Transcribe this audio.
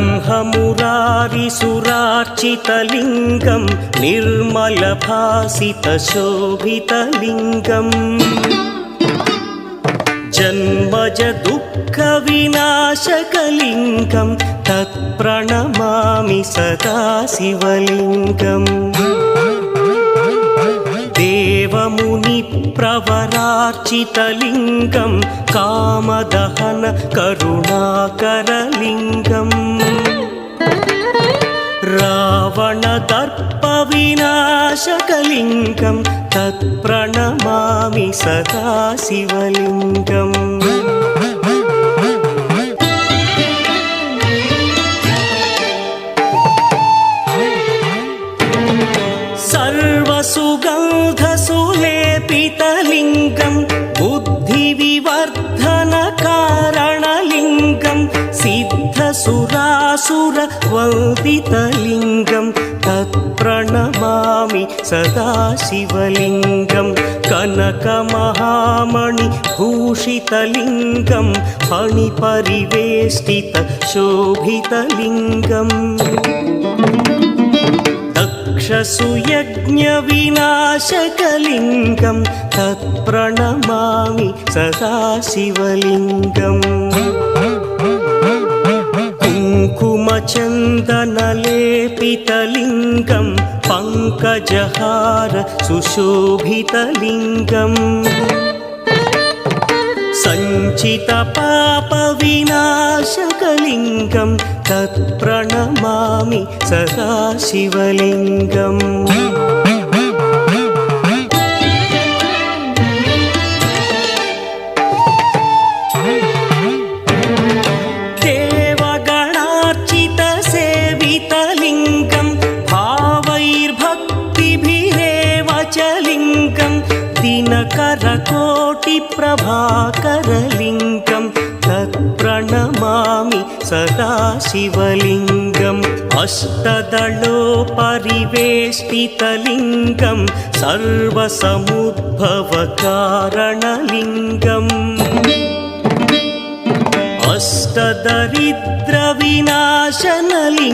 ब्रह्ममुरारिसुरार्चितलिङ्गं निर्मलभासितशोभितलिङ्गम् जन्मज दुःखविनाशकलिङ्गं तत्प्रणमामि सदा शिवलिङ्गम् देवमुनिप्रवरार्चितलिङ्गं कामदहन करुणाकरलिङ्गम् रावणदर्पविनाशकलिङ्गं तत्प्रणमामि सदा शिवलिङ्गम् सर्वसुगन्धसुलेपितलिङ्गं बुद्धिविवर्धनकारणलिङ्गं सिद्धसुरासुरवन्दितलिङ्गं तत्प्रणमामि सदा शिवलिङ्गं कनकमहामणिभूषितलिङ्गं फणिपरिवेष्टितशोभितलिङ्गम् दक्षसुयज्ञविनाशकलिङ्गं तत्प्रणमामि सदा शिवलिङ्गम् कुङ्कुमचन्दनलेपितलिङ्गं पङ्कजहार सुशोभितलिङ्गम् सञ्चितपापविनाशकलिङ्गं तत्प्रणमामि सदा शिवलिङ्गम् देवगणार्चितसेवितलिङ्गं भावैर्भक्तिभिरेव च लिङ्गं दिनकरकोटिप्रभाकरलिङ्गं तत्प्रणमामि सदा शिवलिङ्गम् अष्टदलोपरिवेष्टितलिङ्गं सर्वसमुद्भवकारणलिङ्गम् अष्टदरिद्रविनाशनलिङ्गम्